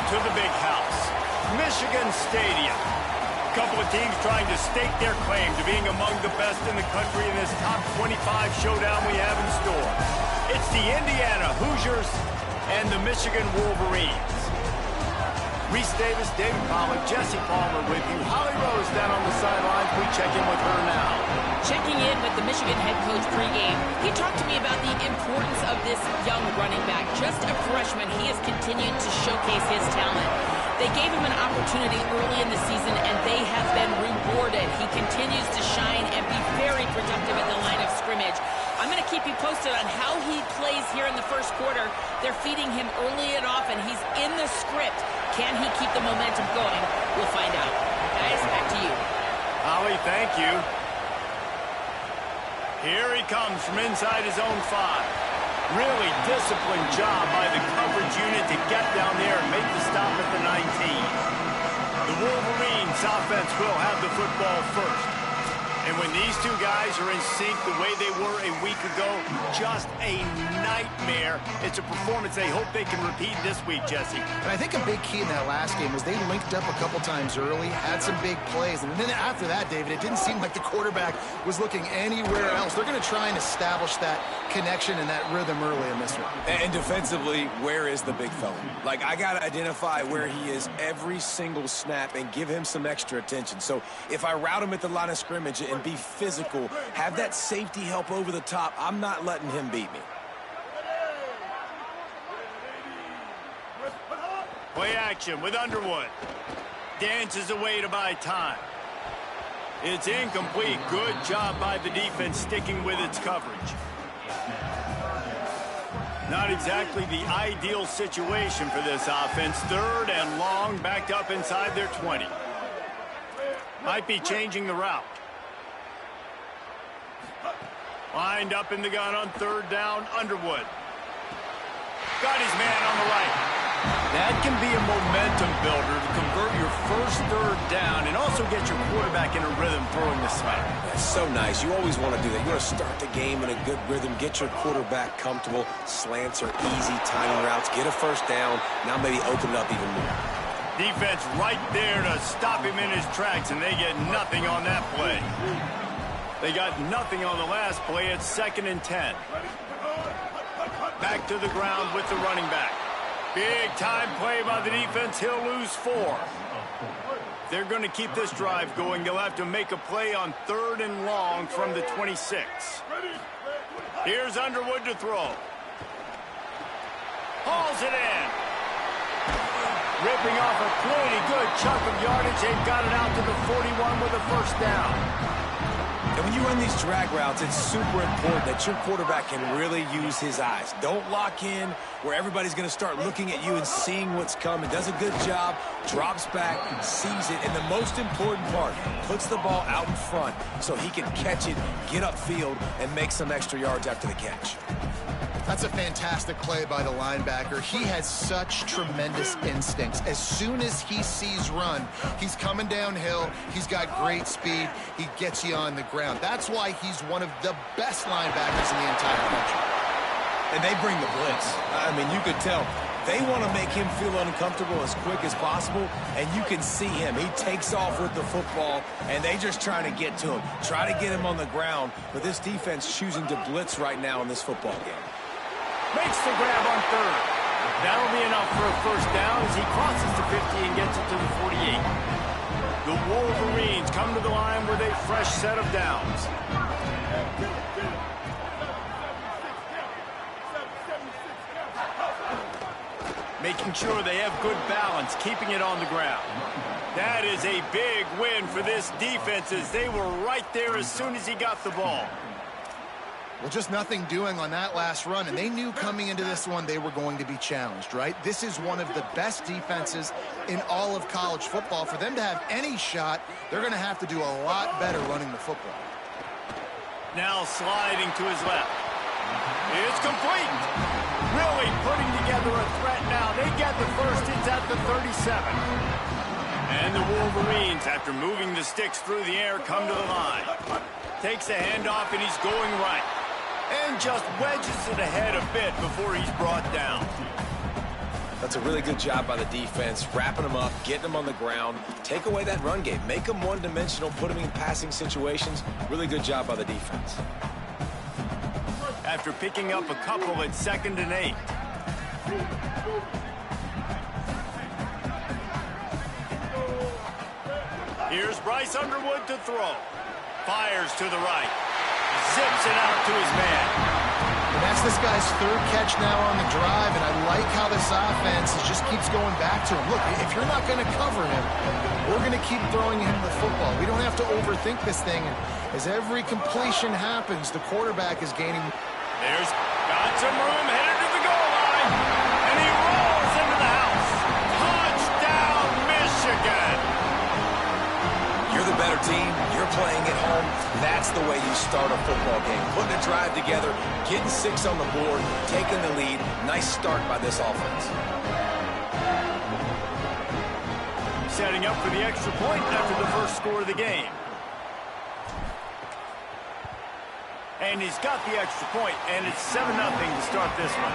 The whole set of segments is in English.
to the big house, Michigan Stadium. A couple of teams trying to stake their claim to being among the best in the country in this top 25 showdown we have in store. It's the Indiana Hoosiers and the Michigan Wolverines. Reese Davis, David Pollack, Jesse Palmer with you. Holly Rose down on the sidelines. We check in with her now. Checking in with the Michigan head coach pregame. He talked to me about the importance of this young running back. Just a freshman, he has continued to showcase his talent. They gave him an opportunity early in the season, and they have been rewarded. He continues to shine and be very productive at the line of scrimmage. I'm going to keep you posted on how he plays here in the first quarter. They're feeding him early and often. He's in the script. Can he keep the momentum going? We'll find out. Guys, back to you. Holly, thank you. Here he comes from inside his own 5. Really disciplined job by the coverage unit to get down there and make the stop at the 19. The Wolverines offense will have the football first. And when these two guys are in sync the way they were a week ago, just a nightmare. It's a performance they hope they can repeat this week, Jesse. And I think a big key in that last game was they linked up a couple times early, had some big plays. And then after that, David, it didn't seem like the quarterback was looking anywhere else. They're going to try and establish that connection and that rhythm early in this one. And defensively, where is the big fella? Like, I got to identify where he is every single snap and give him some extra attention. So if I route him at the line of scrimmage and be physical, have that safety help over the top, I'm not letting him beat me. Play action with Underwood. Dances away to buy time. It's incomplete. Good job by the defense sticking with its coverage. Not exactly the ideal situation for this offense. 3rd and long, backed up inside their 20. Might be changing the route. Lined up in the gun on 3rd down, Underwood. Got his man on the right. That can be a momentum builder to convert your first 3rd down and also get your quarterback in a rhythm throwing the smack. That's so nice. You always want to do that. You want to start the game in a good rhythm, get your quarterback comfortable. Slants are easy, timing routes, get a first down. Now maybe open it up even more. Defense right there to stop him in his tracks, and they get nothing on that play. They got nothing on the last play. It's 2nd and 10. Back to the ground with the running back. Big time play by the defense. He'll lose 4. They're going to keep this drive going. They'll have to make a play on 3rd and long from the 26. Here's Underwood to throw. Hauls it in. Ripping off a pretty good chunk of yardage. They've got it out to the 41 with a first down. And when you run these drag routes, it's super important that your quarterback can really use his eyes. Don't lock in where everybody's going to start looking at you and seeing what's coming. Does a good job, drops back, sees it, and the most important part, puts the ball out in front so he can catch it, get upfield, and make some extra yards after the catch. That's a fantastic play by the linebacker. He has such tremendous instincts. As soon as he sees run, he's coming downhill. He's got great speed. He gets you on the ground. That's why he's one of the best linebackers in the entire country. And they bring the blitz. I mean, you could tell they want to make him feel uncomfortable as quick as possible, and you can see him. He takes off with the football, and they just trying to get to him, try to get him on the ground, but this defense choosing to blitz right now in this football game. Makes the grab on 3rd. That'll be enough for a first down as he crosses the 50 and gets it to the 48. The Wolverines come to the line with a fresh set of downs. Making sure they have good balance, keeping it on the ground. That is a big win for this defense as they were right there as soon as he got the ball. Well, just nothing doing on that last run, and they knew coming into this one they were going to be challenged, right? This is one of the best defenses in all of college football. For them to have any shot, they're going to have to do a lot better running the football. Now sliding to his left. It's complete. Really putting together a threat now. They get the first. It's at the 37. And the Wolverines, after moving the sticks through the air, come to the line. Takes the handoff, and he's going right. And just wedges it ahead a bit before he's brought down. That's a really good job by the defense, wrapping them up, getting them on the ground. Take away that run game. Make them one-dimensional, put them in passing situations. Really good job by the defense. After picking up a couple at 2nd and 8. Here's Bryce Underwood to throw. Fires to the right. Zips it out to his man. And that's this guy's 3rd catch now on the drive, and I like how this offense just keeps going back to him. Look, if you're not going to cover him, we're going to keep throwing him the football. We don't have to overthink this thing. And as every completion happens, the quarterback is gaining. There's got some room, headed to the goal line, and he rolls into the house. Touchdown, Michigan! You're the better team. You're playing at home. That's the way you start a football game. Putting a drive together, getting 6 on the board, taking the lead. Nice start by this offense. Setting up for the extra point after the first score of the game. And he's got the extra point, and it's 7-0 to start this one.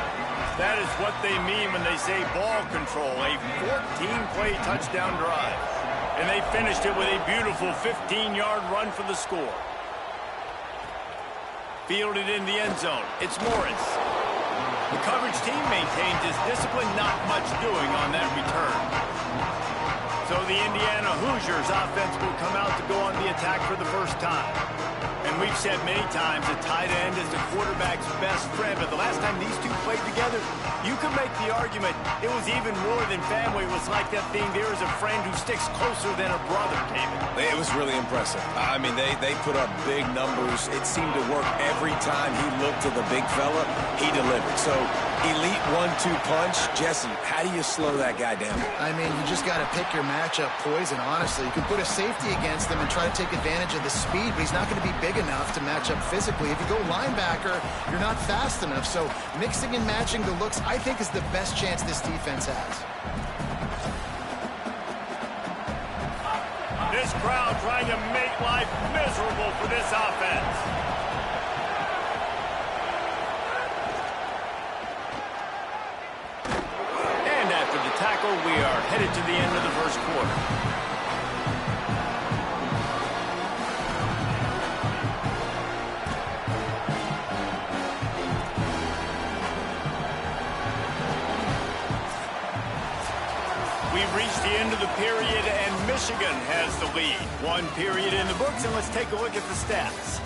That is what they mean when they say ball control, a 14-play touchdown drive. And they finished it with a beautiful 15-yard run for the score. Fielded in the end zone. It's Morris. The coverage team maintains his discipline, not much doing on that return. So the Indiana Hoosiers offense will come out to go on the attack for the first time. And we've said many times a tight end is the quarterback's best friend, but the last time these two played together, you could make the argument it was even more than family. It was like that thing, there is a friend who sticks closer than a brother, David. It was really impressive. I mean, they put up big numbers. It seemed to work every time he looked to the big fella. He delivered. So, elite 1-2 punch. Jesse, how do you slow that guy down? I mean, you just got to pick your matchup poison, honestly. You can put a safety against him and try to take advantage of the speed, but he's not going to be big enough to match up physically. If you go linebacker, you're not fast enough. So mixing and matching the looks, I think, is the best chance this defense has. This crowd trying to make life miserable for this offense. And after the tackle, we are headed to the end of the first quarter. We've reached the end of the period, and Michigan has the lead. 1 period in the books, and let's take a look at the stats.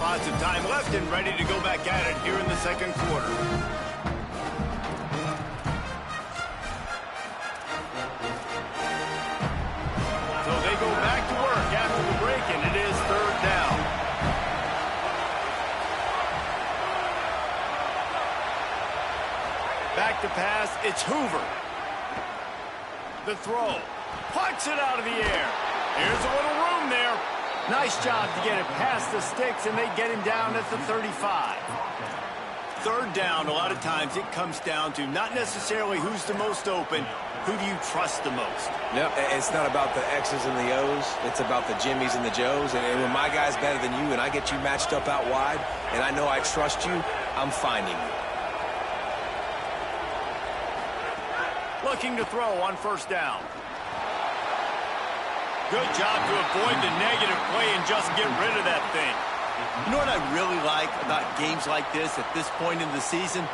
Lots of time left and ready to go back at it here in the second quarter. So they go back to work after the break, and it is 3rd down. Back to pass, it's Hoover. The throw, puts it out of the air. Here's a little room there. Nice job to get it past the sticks, and they get him down at the 35. 3rd down, a lot of times it comes down to not necessarily who's the most open, who do you trust the most? No, it's not about the X's and the O's. It's about the Jimmys and the Joes. And when my guy's better than you and I get you matched up out wide, and I know I trust you, I'm finding you. Looking to throw on 1st down. Good job to avoid the negative play and just get rid of that thing. You know what I really like about games like this at this point in the season?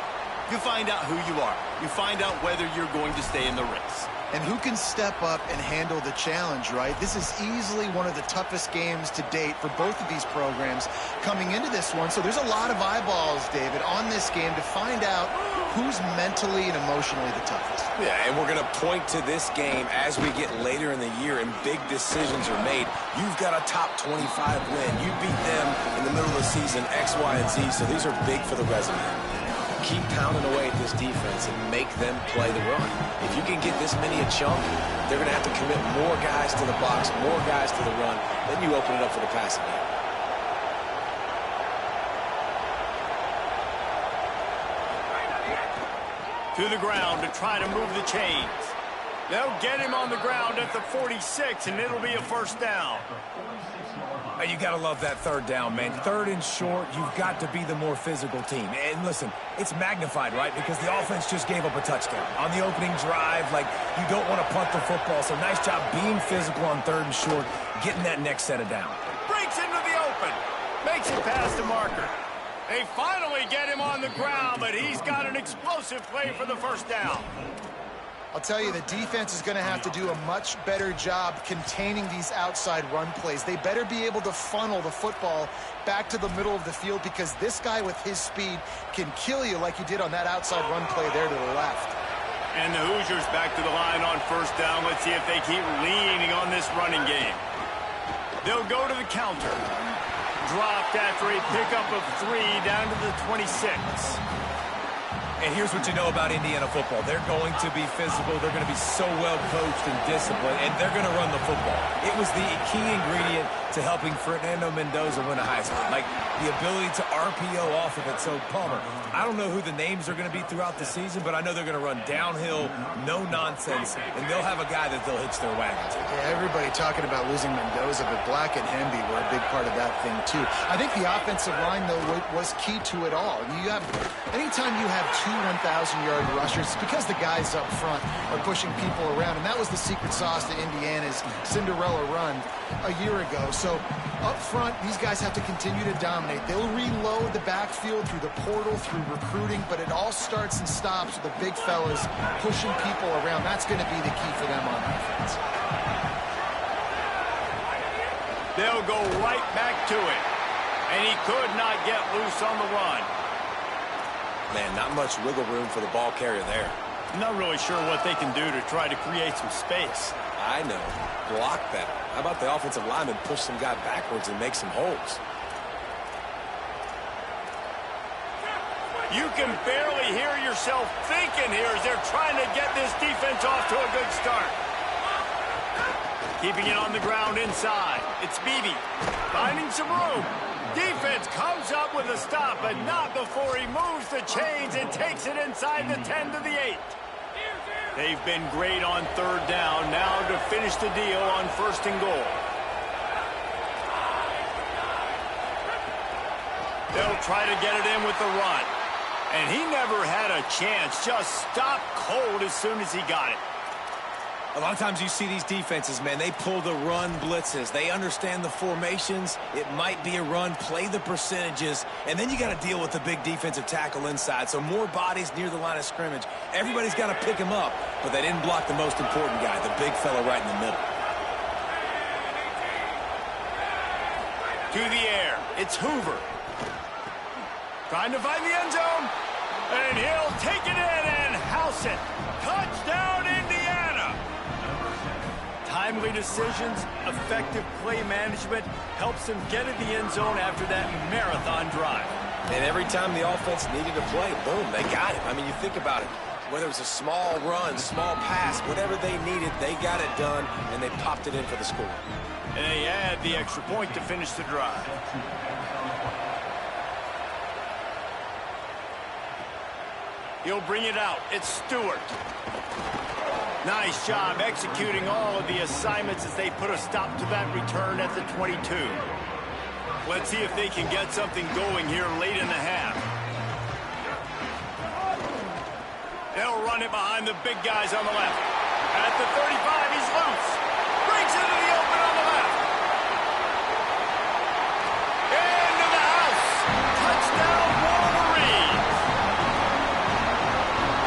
You find out who you are. You find out whether you're going to stay in the race. And who can step up and handle the challenge, right? This is easily one of the toughest games to date for both of these programs coming into this one. So there's a lot of eyeballs, David, on this game to find out who's mentally and emotionally the toughest. Yeah, and we're going to point to this game as we get later in the year and big decisions are made. You've got a top 25 win. You beat them in the middle of the season, X, Y, and Z, so these are big for the resume. Keep pounding away at this defense and make them play the run. If you can get this many a chunk, they're going to have to commit more guys to the box, more guys to the run. Then you open it up for the passing game. To the ground to try to move the chains. They'll get him on the ground at the 46, and it'll be a 1st down. You got to love that third down, man. Third and short, you've got to be the more physical team. And listen, it's magnified, right? Because the offense just gave up a touchdown. On the opening drive, like, you don't want to punt the football. So nice job being physical on third and short, getting that next set of down. Breaks into the open. Makes it past the marker. They finally get him on the ground, but he's got an explosive play for the first down. I'll tell you, the defense is going to have to do a much better job containing these outside run plays. They better be able to funnel the football back to the middle of the field, because this guy with his speed can kill you like he did on that outside run play there to the left. And the Hoosiers back to the line on first down. Let's see if they keep leaning on this running game. They'll go to the counter. Dropped after a pickup of 3 down to the 26. And here's what you know about Indiana football. They're going to be physical. They're going to be so well coached and disciplined, and they're going to run the football. It was the key ingredient to helping Fernando Mendoza win a Heisman, like the ability to RPO off of it. So, Palmer, I don't know who the names are going to be throughout the season, but I know they're going to run downhill, no nonsense, and they'll have a guy that they'll hitch their wagon to. Yeah, everybody talking about losing Mendoza, but Black and Hemby were a big part of that thing, too. I think the offensive line, though, was key to it all. Anytime you have two 1,000-yard rushers, it's because the guys up front are pushing people around, and that was the secret sauce to Indiana's Cinderella run a year ago. So up front, these guys have to continue to dominate. They'll reload the backfield through the portal, through recruiting, but it all starts and stops with the big fellas pushing people around. That's going to be the key for them on offense. They'll go right back to it, and he could not get loose on the run. Man, not much wiggle room for the ball carrier there. I'm not really sure what they can do to try to create some space. I know. Block that. How about the offensive lineman push some guy backwards and make some holes? You can barely hear yourself thinking here as they're trying to get this defense off to a good start. Keeping it on the ground inside. It's Beebe finding some room. Defense comes up with a stop, but not before he moves the chains and takes it inside the 10 to the 8. They've been great on third down. Now to finish the deal on first and goal. They'll try to get it in with the run. And he never had a chance. Just stopped cold as soon as he got it. A lot of times you see these defenses, man, they pull the run blitzes. They understand the formations. It might be a run, play the percentages, and then you got to deal with the big defensive tackle inside. So more bodies near the line of scrimmage. Everybody's got to pick him up, but they didn't block the most important guy, the big fella right in the middle. To the air, it's Hoover. Trying to find the end zone, and he'll take it in and house it. Touchdown, Indiana! Timely decisions, effective play management helps them get in the end zone after that marathon drive. And every time the offense needed a play, boom, they got it. I mean, you think about it. Whether it was a small run, small pass, whatever they needed, they got it done, and they popped it in for the score. And they add the extra point to finish the drive. He'll bring it out. It's Stewart. Nice job executing all of the assignments as they put a stop to that return at the 22. Let's see if they can get something going here late in the half. They'll run it behind the big guys on the left. At the 35, he's loose. Breaks into the open on the left. Into the house. Touchdown, Wolverines.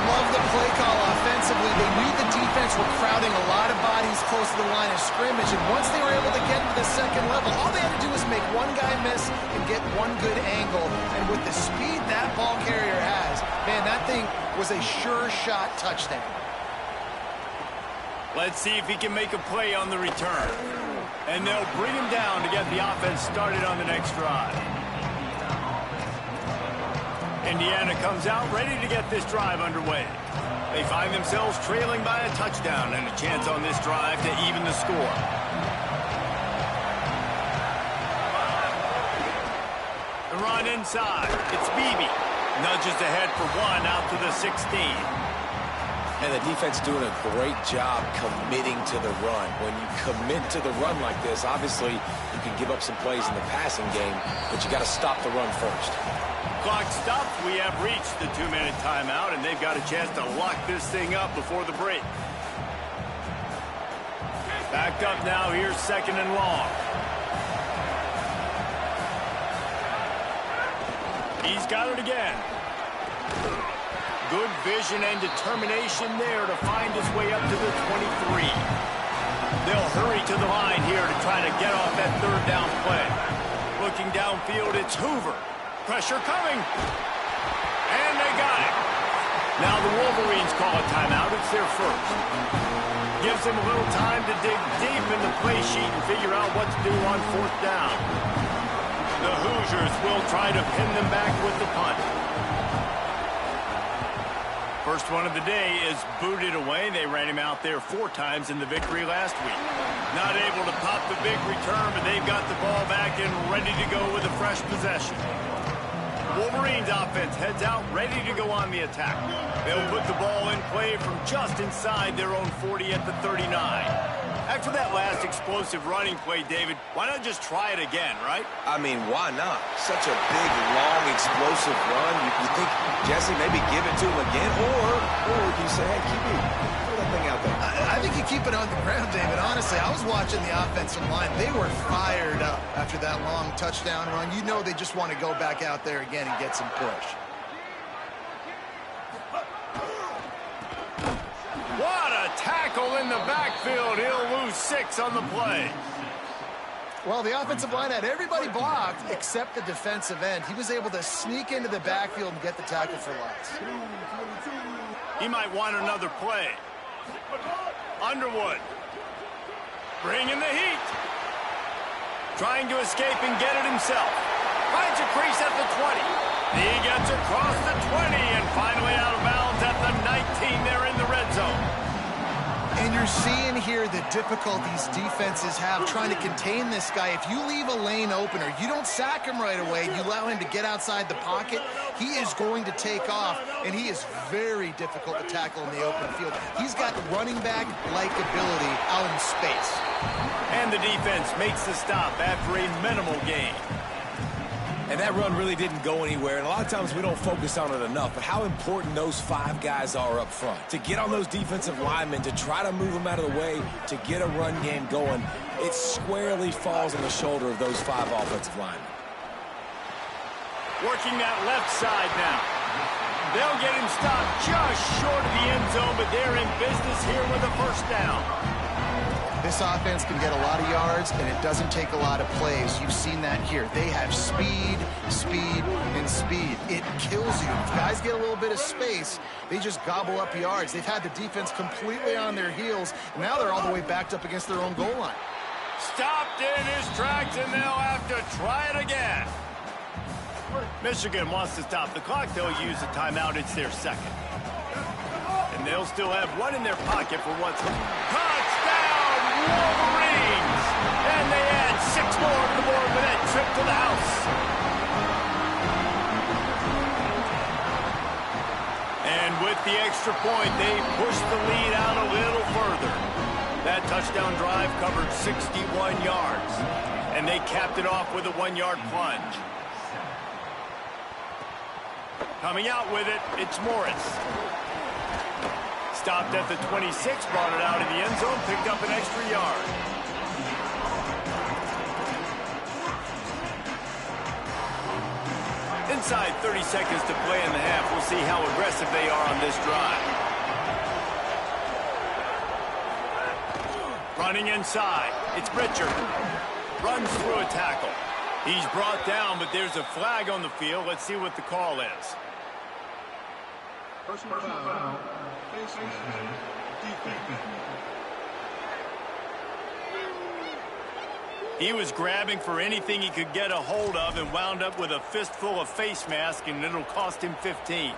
Love the play call offensively. They knew the defense were crowding a lot of bodies close to the line of scrimmage, and once they were able to get to the second level, all they had to do was make one guy miss and get one good angle. And with the speed that ball carrier has, man, that thing was a sure shot touchdown. Let's see if he can make a play on the return. And they'll bring him down to get the offense started on the next drive. Indiana comes out ready to get this drive underway. They find themselves trailing by a touchdown and a chance on this drive to even the score. The run inside. It's Beebe. Nudges ahead for one out to the 16. And the defense doing a great job committing to the run. When you commit to the run like this, obviously you can give up some plays in the passing game, but you got to stop the run first. Clock stopped. We have reached the 2-minute timeout, and they've got a chance to lock this thing up before the break. Backed up now. Here's 2nd and long. He's got it again. Good vision and determination there to find his way up to the 23. They'll hurry to the line here to try to get off that 3rd down play. Looking downfield, it's Hoover. Pressure coming. And they got it. Now the Wolverines call a timeout. It's their first. Gives them a little time to dig deep in the play sheet and figure out what to do on 4th down. The Hoosiers will try to pin them back with the punt. First one of the day is booted away. They ran him out there 4 times in the victory last week. Not able to pop the big return, but they've got the ball back and ready to go with a fresh possession. Wolverines offense heads out, ready to go on the attack. They'll put the ball in play from just inside their own 40 at the 39. After that last explosive running play, David, why not just try it again, right? I mean, why not? Such a big, long, explosive run. You think, Jesse, maybe give it to him again? Or you say, hey, throw that thing out there. I think you keep it on the ground, David. Honestly, I was watching the offensive line. They were fired up after that long touchdown run. You know they just want to go back out there again and get some push. What a tackle in the backfield. He'll lose 6 on the play. Well, the offensive line had everybody blocked except the defensive end. He was able to sneak into the backfield and get the tackle for loss. He might want another play. Underwood. Bringing the heat. Trying to escape and get it himself. Finds a crease at the 20. He gets across the 20 and finally out of bounds at the 19. They're in the red zone. And you're seeing here the difficulties defenses have trying to contain this guy. If you leave a lane open or you don't sack him right away, you allow him to get outside the pocket, he is going to take off, and he is very difficult to tackle in the open field. He's got running back-like ability out in space. And the defense makes the stop after a minimal gain. And that run really didn't go anywhere, and a lot of times we don't focus on it enough, but how important those 5 guys are up front. To get on those defensive linemen, to try to move them out of the way, to get a run game going, it squarely falls on the shoulder of those 5 offensive linemen. Working that left side now. They'll get him stopped just short of the end zone, but they're in business here with a first down. This offense can get a lot of yards, and it doesn't take a lot of plays. You've seen that here. They have speed, speed, and speed. It kills you. If guys get a little bit of space, they just gobble up yards. They've had the defense completely on their heels. Now they're all the way backed up against their own goal line. Stopped in his tracks, and they'll have to try it again. Michigan wants to stop the clock. They'll use a timeout. It's their second. And they'll still have one in their pocket for what's touchdown Wolverines. And they add 6 more to the board with that trip to the house. And with the extra point, they push the lead out a little further. That touchdown drive covered 61 yards. And they capped it off with a 1-yard plunge. Coming out with it, it's Morris. Stopped at the 26, brought it out in the end zone, picked up an extra yard. Inside 30 seconds to play in the half. We'll see how aggressive they are on this drive. Running inside, it's Pritchard. Runs through a tackle. He's brought down, but there's a flag on the field. Let's see what the call is. Personal foul. He was grabbing for anything he could get a hold of and wound up with a fistful of face mask, and it'll cost him 15.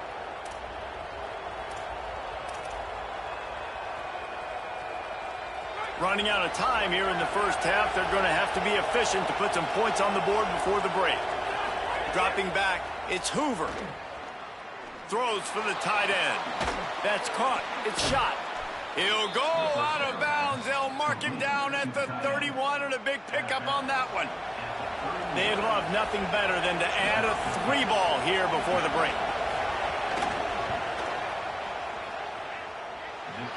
Running out of time here in the first half. They're going to have to be efficient to put some points on the board before the break. Dropping back, it's Hoover. Throws for the tight end. That's It's caught. It's shot. He'll go out of bounds. They'll mark him down at the 31, and a big pickup on that one. They'd love nothing better than to add a 3-ball here before the break.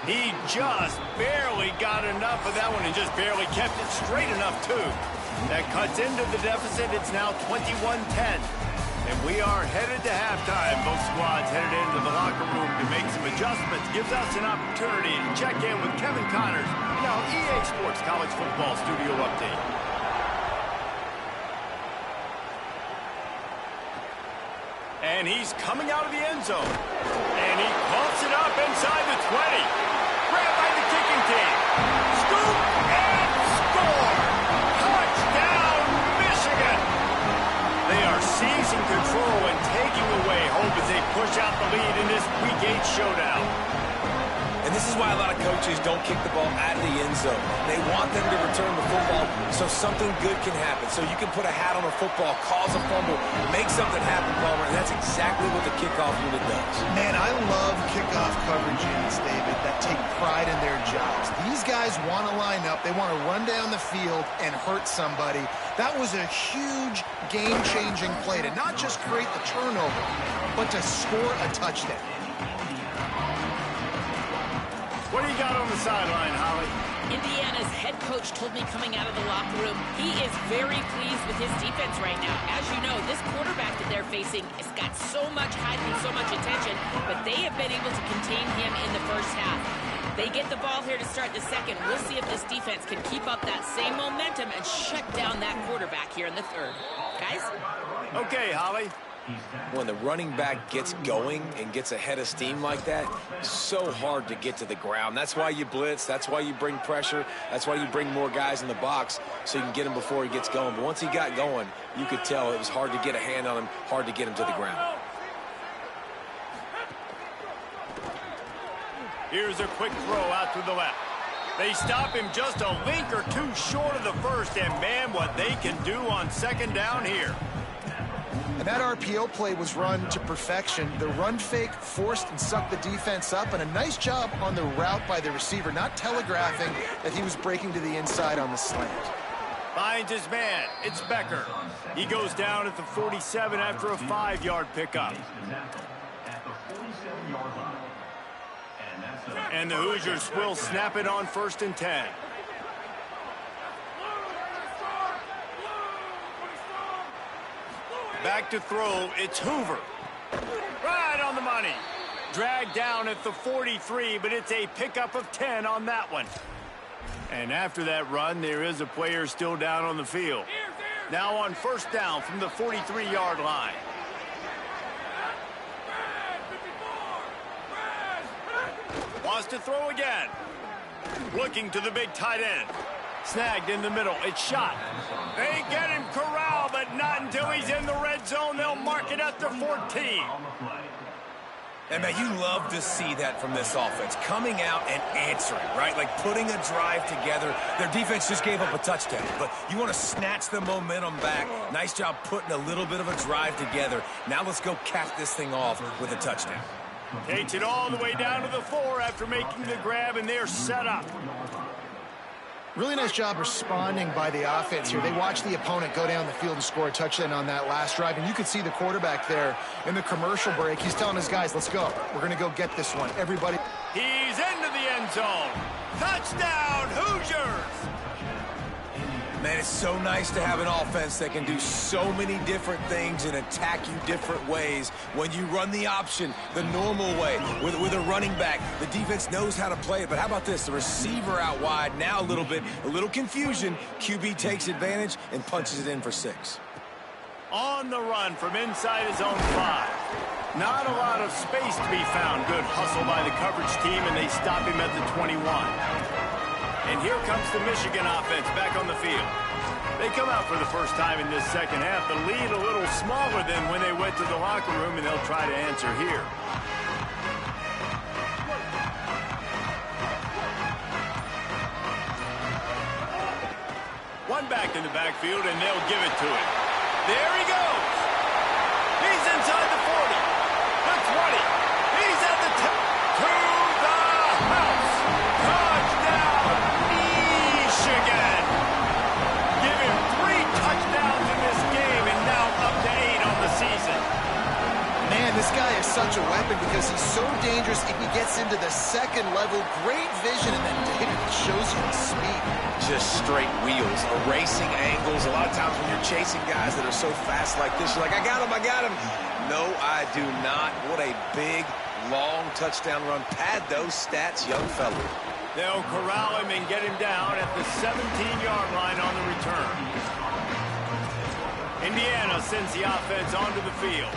He just barely got enough of that one and just barely kept it straight enough, too. That cuts into the deficit. It's now 21-10. And we are headed to halftime. Both squads headed into the locker room to make some adjustments. Gives us an opportunity to check in with Kevin Connors in our EA Sports College Football Studio Update. And he's coming out of the end zone. And he pumps it up inside the 20. Grabbed by the kicking team. Scoop and score. Touchdown, Michigan. They are seizing control and taking away hope as they push out the lead in this Week 8 showdown. And this is why a lot of coaches don't kick the ball out of the end zone. They want them to return the football so something good can happen. So you can put a hat on a football, cause a fumble, make something happen, Palmer, and that's exactly what the kickoff unit does. Man, I love kickoff coverage units, David, that take pride in their jobs. These guys want to line up. They want to run down the field and hurt somebody. That was a huge game-changing play to not just create the turnover, but to score a touchdown. What do you got on the sideline, Holly? Indiana's head coach told me coming out of the locker room, he is very pleased with his defense right now. As you know, this quarterback that they're facing has got so much hype and so much attention, but they have been able to contain him in the first half. They get the ball here to start the second. We'll see if this defense can keep up that same momentum and shut down that quarterback here in the third. Guys? Okay, Holly. When the running back gets going and gets ahead of steam like that, it's so hard to get to the ground. That's why you blitz. That's why you bring pressure. That's why you bring more guys in the box so you can get him before he gets going. But once he got going, you could tell it was hard to get a hand on him, hard to get him to the ground. Here's a quick throw out to the left. They stop him just a link or two short of the first, and man, what they can do on second down here. And that RPO play was run to perfection. The run fake forced and sucked the defense up, and a nice job on the route by the receiver, not telegraphing that he was breaking to the inside on the slant. Finds his man. It's Becker. He goes down at the 47 after a 5-yard pickup. And the Hoosiers will snap it on 1st and 10. Back to throw, it's Hoover. Right on the money. Dragged down at the 43, but it's a pickup of 10 on that one. And after that run, there is a player still down on the field. Now on 1st down from the 43-yard line. Wants to throw again. Looking to the big tight end. Snagged in the middle. It's shot. They get him corralled, but not until he's in the red zone. They'll mark it at the 14. And, man, you love to see that from this offense. Coming out and answering, right? Like putting a drive together. Their defense just gave up a touchdown, but you want to snatch the momentum back. Nice job putting a little bit of a drive together. Now let's go cap this thing off with a touchdown. Takes it all the way down to the 4 after making the grab, and they're set up. Really nice job responding by the offense here. They watched the opponent go down the field and score a touchdown on that last drive, and you could see the quarterback there in the commercial break. He's telling his guys, let's go. We're going to go get this one. Everybody. He's into the end zone. Touchdown, Hoosiers! Man, it's so nice to have an offense that can do so many different things and attack you different ways. When you run the option the normal way with a running back, the defense knows how to play it. But how about this? The receiver out wide, now a little confusion. QB takes advantage and punches it in for 6. On the run from inside his own 5. Not a lot of space to be found. Good hustle by the coverage team, and they stop him at the 21. And here comes the Michigan offense back on the field. They come out for the first time in this second half. The lead a little smaller than when they went to the locker room, and they'll try to answer here. One back in the backfield, and they'll give it to him. There he goes. He's inside the 40, the 20. He's at the 10. 2 such a weapon because he's so dangerous if he gets into the second level. Great vision, and then David shows you the speed. Just straight wheels, erasing angles. A lot of times when you're chasing guys that are so fast like this, you're like, I got him, I got him. No, I do not. What a big, long touchdown run. Pad those stats, young fella. They'll corral him and get him down at the 17-yard line on the return. Indiana sends the offense onto the field.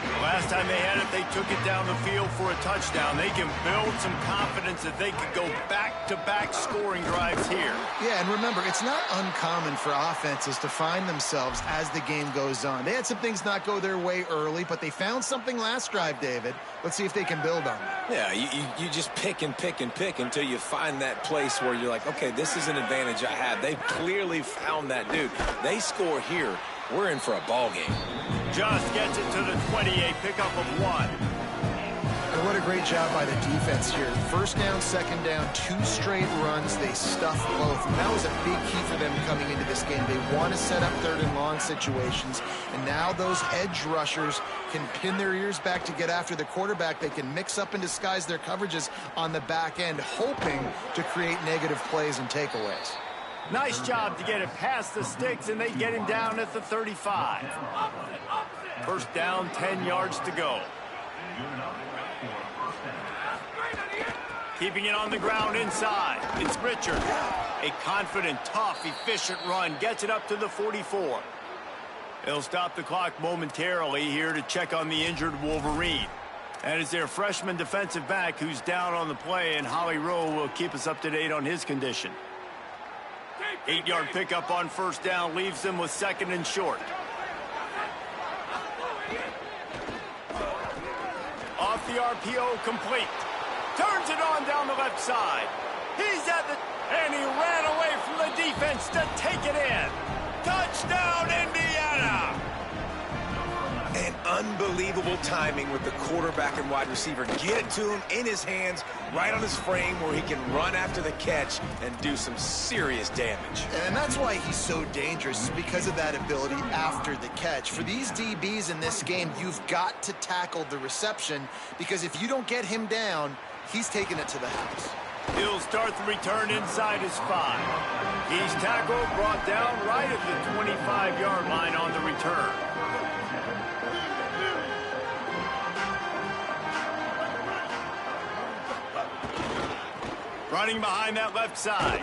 The last time they had it, they took it down the field for a touchdown. They can build some confidence that they could go back-to-back scoring drives here. Yeah, and remember, it's not uncommon for offenses to find themselves as the game goes on. They had some things not go their way early, but they found something last drive, David. Let's see if they can build on that. Yeah, you just pick and pick and pick until you find that place where you're like, okay, this is an advantage I have. They've clearly found that dude. They score here, we're in for a ball game. Just gets it to the 28, pickup of 1. And what a great job by the defense here. First down, second down, 2 straight runs. They stuffed both. And that was a big key for them coming into this game. They want to set up third and long situations. And now those edge rushers can pin their ears back to get after the quarterback. They can mix up and disguise their coverages on the back end, hoping to create negative plays and takeaways. Nice job to get it past the sticks, and they get him down at the 35. First down, 10 yards to go. Keeping it on the ground inside. It's Richard. A confident, tough, efficient run. Gets it up to the 44. They'll stop the clock momentarily here to check on the injured Wolverine. That is their freshman defensive back who's down on the play, and Holly Rowe will keep us up to date on his condition. 8-yard pickup on first down leaves them with second and short. Off the RPO, complete. Turns it on down the left side. He's at the... and he ran away from the defense to take it in. Touchdown, Indiana! And unbelievable timing with the quarterback and wide receiver. Get it to him in his hands, right on his frame where he can run after the catch and do some serious damage. And that's why he's so dangerous, because of that ability after the catch. For these DBs in this game, you've got to tackle the reception, because if you don't get him down, he's taking it to the house. He'll start the return inside his 5. He's tackled, brought down right at the 25-yard line on the return. Running behind that left side.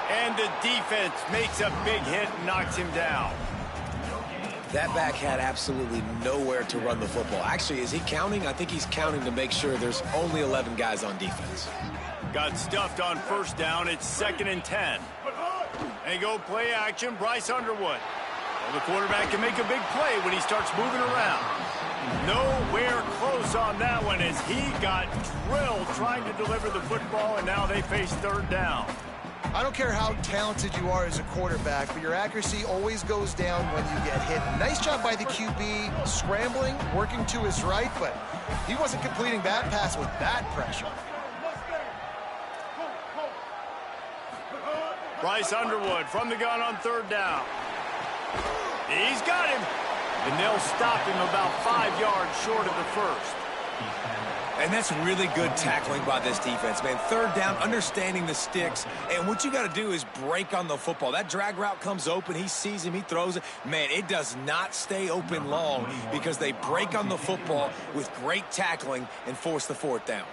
And the defense makes a big hit and knocks him down. That back had absolutely nowhere to run the football. Actually, is he counting? I think he's counting to make sure there's only 11 guys on defense. Got stuffed on first down. It's second and 10. They go play action. Bryce Underwood. Well, the quarterback can make a big play when he starts moving around. Nowhere close on that one as he got drilled trying to deliver the football, and now they face third down. I don't care how talented you are as a quarterback, but your accuracy always goes down when you get hit. Nice job by the QB, scrambling, working to his right, but he wasn't completing that pass with that pressure. Bryce Underwood from the gun on third down. He's got him. And they'll stop him about 5 yards short of the first. And that's really good tackling by this defense, man. Third down, understanding the sticks. And what you got to do is break on the football. That drag route comes open. He sees him. He throws it. Man, it does not stay open long because they break on the football with great tackling and force the fourth down.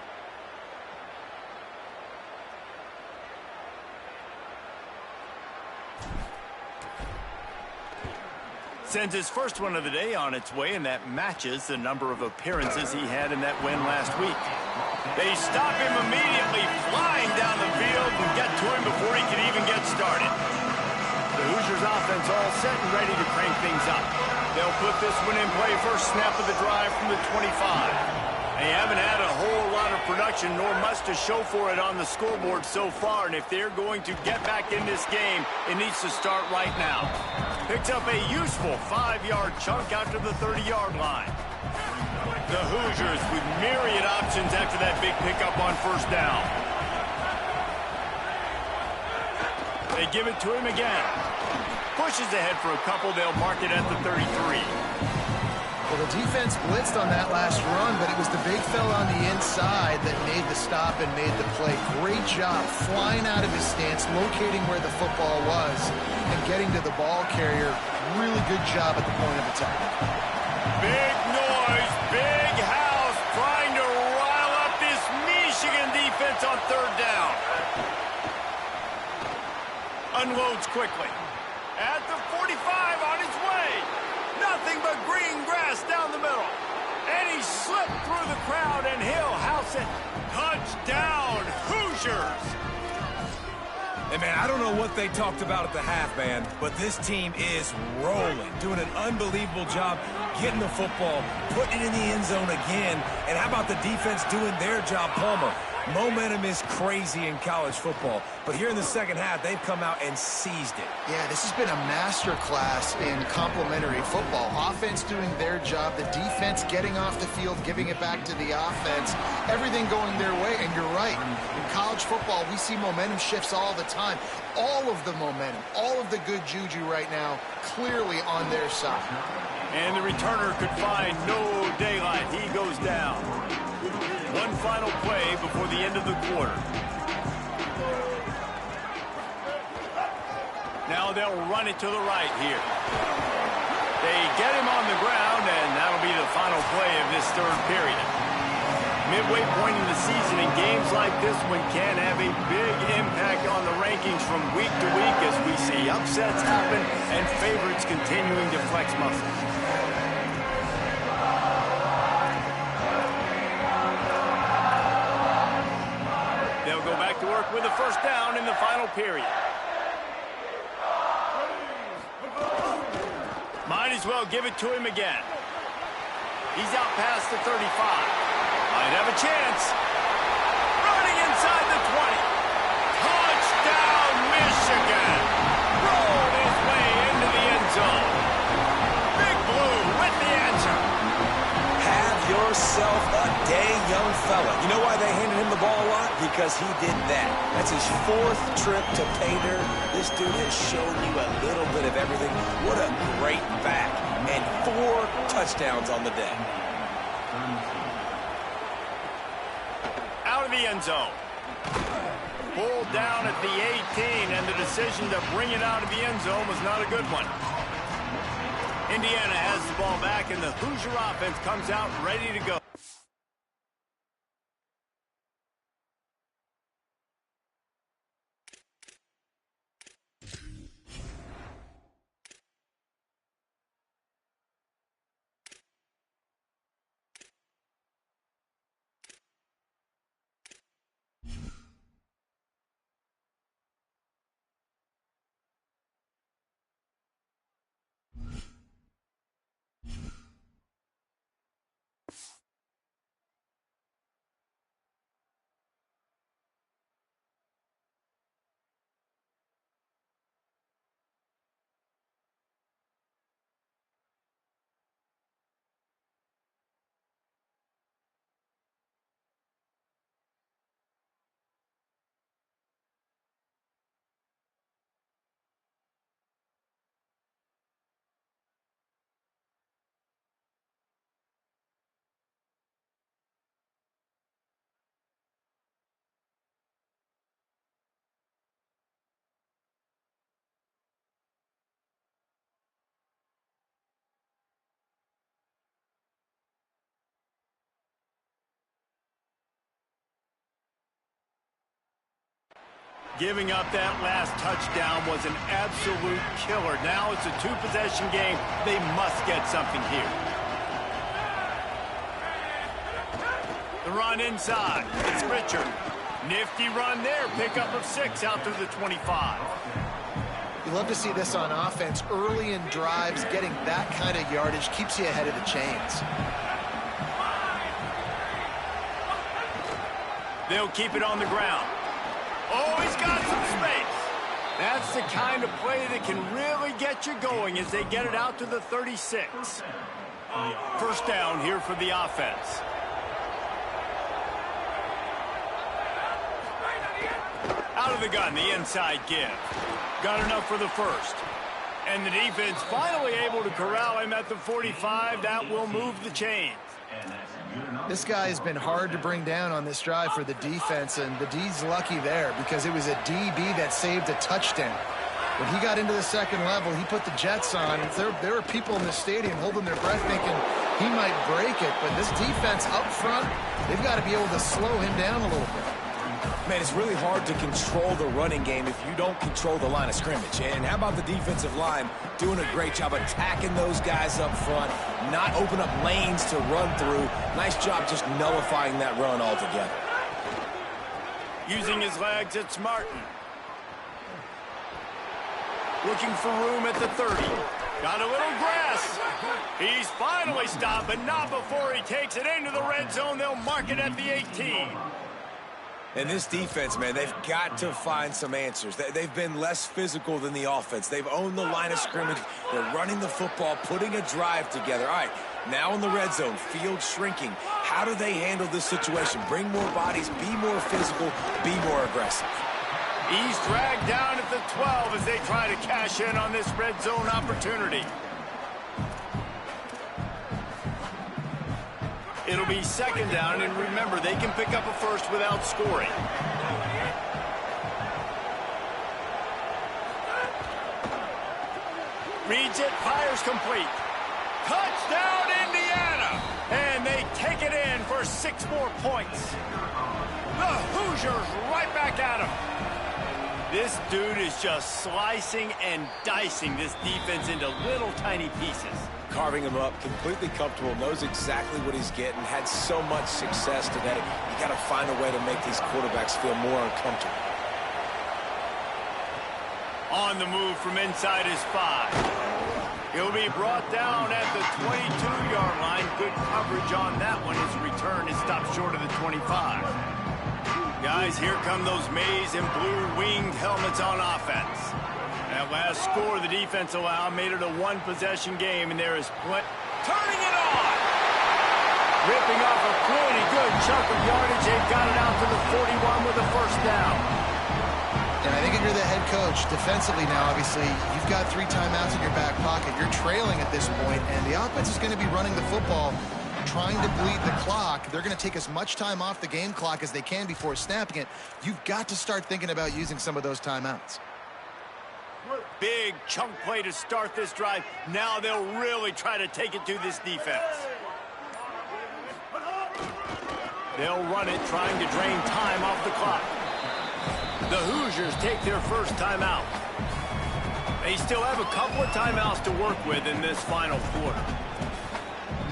Sends his first one of the day on its way, and that matches the number of appearances he had in that win last week. They stop him immediately, flying down the field and get to him before he can even get started. The Hoosiers offense all set and ready to crank things up. They'll put this one in play first snap of the drive from the 25. They haven't had a whole lot of production, nor much to show for it on the scoreboard so far, and if they're going to get back in this game, it needs to start right now. Picks up a useful 5-yard chunk after the 30-yard line. The Hoosiers with myriad options after that big pickup on first down. They give it to him again. Pushes ahead for a couple. They'll mark it at the 33. Well, the defense blitzed on that last run, but it was the big fella on the inside that made the stop and made the play. Great job flying out of his stance, locating where the football was, and getting to the ball carrier. Really good job at the point of attack. Big noise, big house, trying to rile up this Michigan defense on third down. Unloads quickly. At the 45 on his way. Nothing but green grass down the middle. And he slipped through the crowd, and he'll house it. Touchdown, Hoosiers! Hey, man, I don't know what they talked about at the half, man, but this team is rolling, doing an unbelievable job getting the football, putting it in the end zone again. And how about the defense doing their job, Palmer? Momentum is crazy in college football, but here in the second half, they've come out and seized it. Yeah, this has been a master class in complementary football. Offense doing their job, the defense getting off the field, giving it back to the offense, everything going their way. And you're right, in college football, we see momentum shifts all the time. All of the momentum, all of the good juju right now, clearly on their side. And the returner could find no daylight. He goes down. One final play before the end of the quarter. Now they'll run it to the right here. They get him on the ground, and that'll be the final play of this third period. Midway point in the season, and games like this one can have a big impact on the rankings from week to week as we see upsets happen and favorites continuing to flex muscles. They'll go back to work with a first down in the final period. Might as well give it to him again. He's out past the 35. Might have a chance. Running inside the 20. Touchdown, Michigan. Rolled his way into the end zone. Big Blue with the answer. Have yourself a day, young fella. You know why they handed him the ball a lot? Because he did that. That's his fourth trip to pay dirt. This dude has shown you a little bit of everything. What a great back. And 4 touchdowns on the day. Out of the end zone. Pulled down at the 18, and the decision to bring it out of the end zone was not a good one. Indiana has the ball back, and the Hoosier offense comes out ready to go. Giving up that last touchdown was an absolute killer. Now it's a 2-possession game. They must get something here. The run inside. It's Richard. Nifty run there. Pickup of 6 out to the 25. You love to see this on offense. Early in drives, getting that kind of yardage keeps you ahead of the chains. They'll keep it on the ground. Oh, he's got some space. That's the kind of play that can really get you going as they get it out to the 36. First down here for the offense. Out of the gun, the inside give. Got enough for the first. And the defense finally able to corral him at the 45. That will move the chains. This guy has been hard to bring down on this drive for the defense, and the D's lucky there because it was a DB that saved a touchdown. When he got into the second level, he put the Jets on. There were people in the stadium holding their breath thinking he might break it, but this defense up front, they've got to be able to slow him down a little bit. Man, it's really hard to control the running game if you don't control the line of scrimmage. And how about the defensive line doing a great job attacking those guys up front, not open up lanes to run through. Nice job just nullifying that run altogether. Using his legs, it's Martin. Looking for room at the 30. Got a little grass. He's finally stopped, but not before he takes it into the red zone. They'll mark it at the 18. And this defense, man, they've got to find some answers. They've been less physical than the offense. They've owned the line of scrimmage. They're running the football, putting a drive together. All right, now in the red zone, field shrinking. How do they handle this situation? Bring more bodies, be more physical, be more aggressive. He's dragged down at the 12 as they try to cash in on this red zone opportunity. It'll be second down, and remember, they can pick up a first without scoring. Reads it, fires complete. Touchdown, Indiana! And they take it in for 6 more points. The Hoosiers right back at him. This dude is just slicing and dicing this defense into little tiny pieces. Carving him up, completely comfortable, knows exactly what he's getting, had so much success today. You got to find a way to make these quarterbacks feel more uncomfortable. On the move from inside his 5. He'll be brought down at the 22-yard line. Good coverage on that one. His return is stopped short of the 25. Guys, here come those maize and blue winged helmets on offense. That last score the defense allowed made it a one-possession game, and there is turning it on! Ripping off a pretty good chunk of yardage. They've got it out to the 41 with a first down. And I think if you're the head coach, defensively now, obviously, you've got 3 timeouts in your back pocket. You're trailing at this point, and the offense is going to be running the football, trying to bleed the clock. They're going to take as much time off the game clock as they can before snapping it. You've got to start thinking about using some of those timeouts. Big chunk play to start this drive. Now they'll really try to take it to this defense. They'll run it, trying to drain time off the clock. The Hoosiers take their first timeout. They still have a couple of timeouts to work with in this final quarter.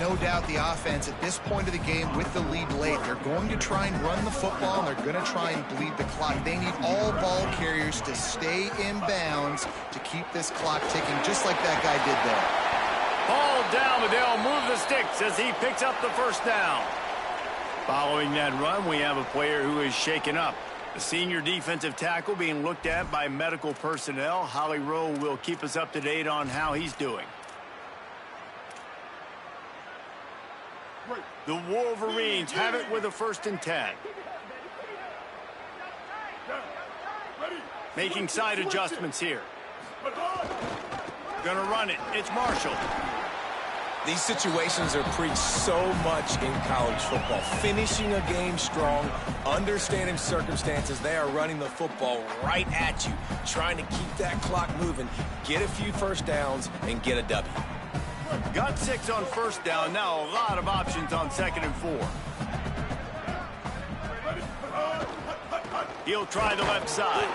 No doubt the offense at this point of the game with the lead late, they're going to try and run the football, and they're going to try and bleed the clock. They need all ball carriers to stay in bounds to keep this clock ticking, just like that guy did there. Ball down, but they'll move the sticks as he picks up the first down. Following that run, we have a player who is shaken up. The senior defensive tackle being looked at by medical personnel. Holly Rowe will keep us up to date on how he's doing. The Wolverines have it with a 1st and 10. Making side adjustments here. Gonna run it. It's Marshall. These situations are preached so much in college football. Finishing a game strong, understanding circumstances. They are running the football right at you, trying to keep that clock moving, get a few first downs, and get a W. Got 6 on first down. Now a lot of options on 2nd and 4. He'll try the left side.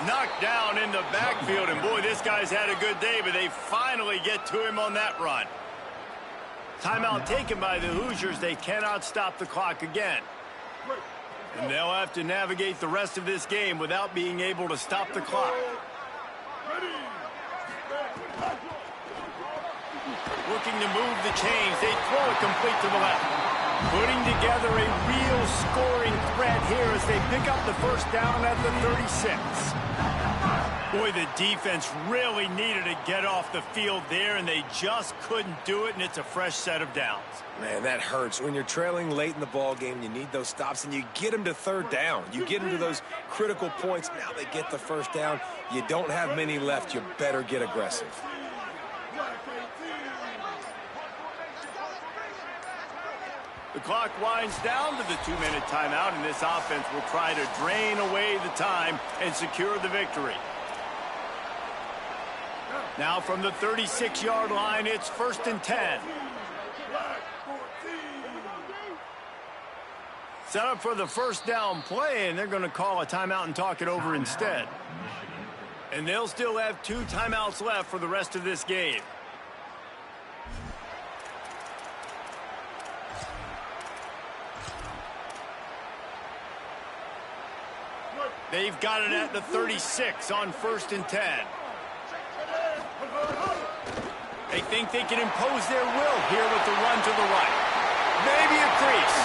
Knocked down in the backfield, and boy, this guy's had a good day, but they finally get to him on that run. Timeout taken by the Hoosiers. They cannot stop the clock again. And they'll have to navigate the rest of this game without being able to stop the clock. Looking to move the chains. They throw it complete to the left. Putting together a real scoring threat here as they pick up the first down at the 36. Boy, the defense really needed to get off the field there, and they just couldn't do it, and it's a fresh set of downs. Man, that hurts. When you're trailing late in the ball game, you need those stops, and you get them to third down. You get them to those critical points. Now they get the first down. You don't have many left. You better get aggressive. The clock winds down to the 2-minute timeout, and this offense will try to drain away the time and secure the victory. Now from the 36-yard line, it's 1st and 10. Set up for the first down play, and they're going to call a timeout and talk it over instead. And they'll still have 2 timeouts left for the rest of this game. They've got it at the 36 on 1st and 10. They think they can impose their will here with the run to the right. Maybe a crease.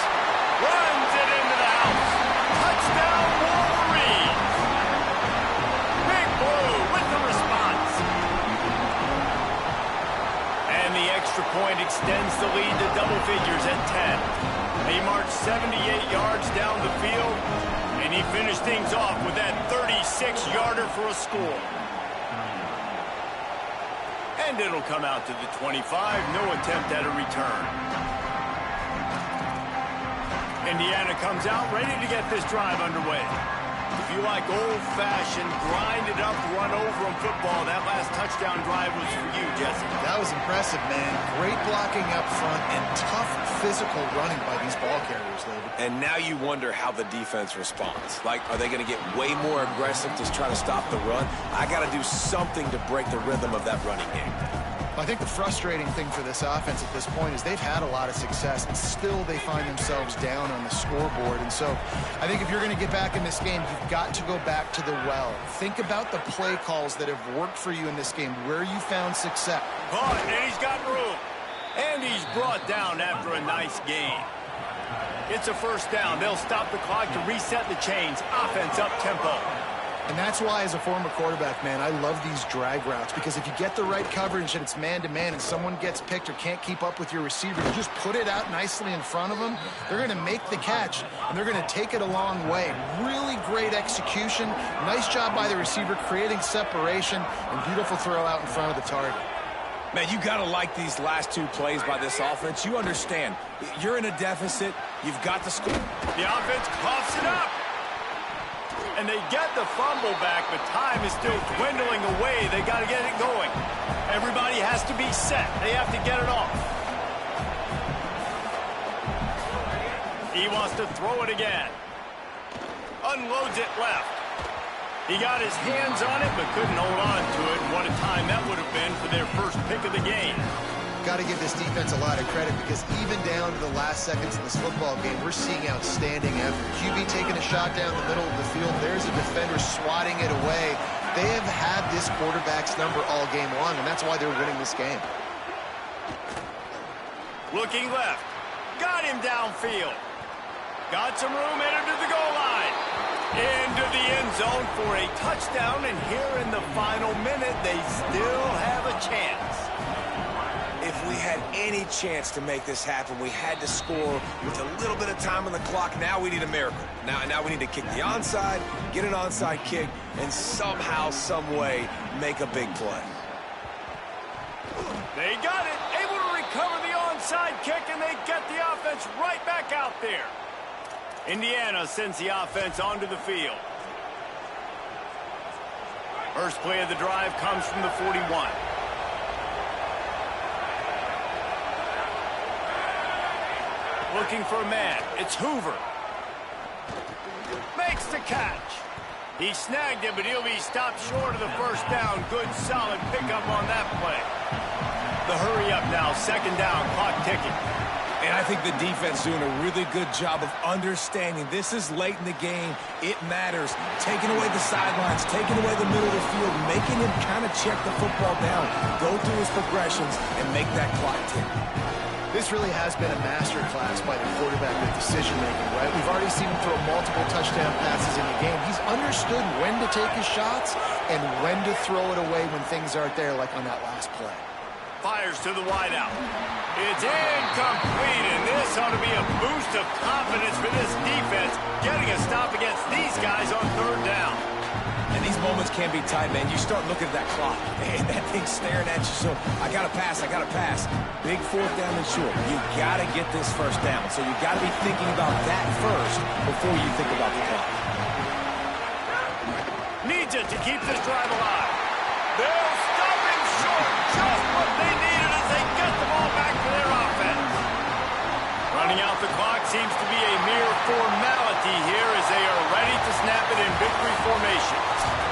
Runs it into the house. Touchdown, Wolverines. Big Blue with the response. And the extra point extends the lead to double figures at 10. They march 78 yards down the field. And he finished things off with that 36-yarder for a score. And it'll come out to the 25. No attempt at a return. Indiana comes out ready to get this drive underway. If you like old-fashioned, grind-it-up, run-over-'em football, that last touchdown drive was for you, Jesse. That was impressive, man. Great blocking up front and tough physical running by these ball carriers, David. And now you wonder how the defense responds. Like, are they going to get way more aggressive to try to stop the run? I got to do something to break the rhythm of that running game. I think the frustrating thing for this offense at this point is they've had a lot of success, and still they find themselves down on the scoreboard. And so I think if you're going to get back in this game, you've got to go back to the well. Think about the play calls that have worked for you in this game, where you found success. Caught, and he's got room. And he's brought down after a nice gain. It's a first down. They'll stop the clock to reset the chains. Offense up tempo. And that's why, as a former quarterback, man, I love these drag routes, because if you get the right coverage and it's man-to-man and someone gets picked or can't keep up with your receiver, you just put it out nicely in front of them, they're going to make the catch, and they're going to take it a long way. Really great execution. Nice job by the receiver creating separation, and beautiful throw out in front of the target. Man, you got to like these last 2 plays by this offense. You understand. You're in a deficit. You've got to score. The offense coughs it up. And they get the fumble back, but time is still dwindling away. They got to get it going. Everybody has to be set. They have to get it off. He wants to throw it again. Unloads it left. He got his hands on it, but couldn't hold on to it. And what a time that would have been for their first pick of the game. Got to give this defense a lot of credit, because even down to the last seconds in this football game, we're seeing outstanding effort. QB taking a shot down the middle of the field. There's a defender swatting it away. They have had this quarterback's number all game long, and that's why they're winning this game. Looking left. Got him downfield. Got some room, headed to the goal line. Into the end zone for a touchdown, and here in the final minute, they still have a chance. If we had any chance to make this happen, we had to score with a little bit of time on the clock. Now we need a miracle. Now we need to kick the onside, get an onside kick, and somehow, some way, make a big play. They got it. Able to recover the onside kick, and they get the offense right back out there. Indiana sends the offense onto the field. First play of the drive comes from the 41. Looking for a man. It's Hoover. Makes the catch. He snagged it, but he'll be stopped short of the first down. Good, solid pickup on that play. The hurry up now. Second down. Clock ticking. And I think the defense doing a really good job of understanding this is late in the game. It matters. Taking away the sidelines, taking away the middle of the field, making him kind of check the football down, go through his progressions, and make that clock tick. This really has been a masterclass by the quarterback with decision-making, right? We've already seen him throw multiple touchdown passes in the game. He's understood when to take his shots and when to throw it away when things aren't there, like on that last play. Fires to the wideout. It's incomplete, and this ought to be a boost of confidence for this defense, getting a stop against these guys on third down. And these moments can be tight, man. You start looking at that clock, and that thing's staring at you. So I got to pass, I got to pass. Big fourth down and short. You got to get this first down. So you got to be thinking about that first before you think about the clock. Needs it to keep this drive alive. They'll stop him short. Just what they needed as they get the ball back for their offense. Running out the clock seems to be a mere formality here as they are ready to snap it in victory formation.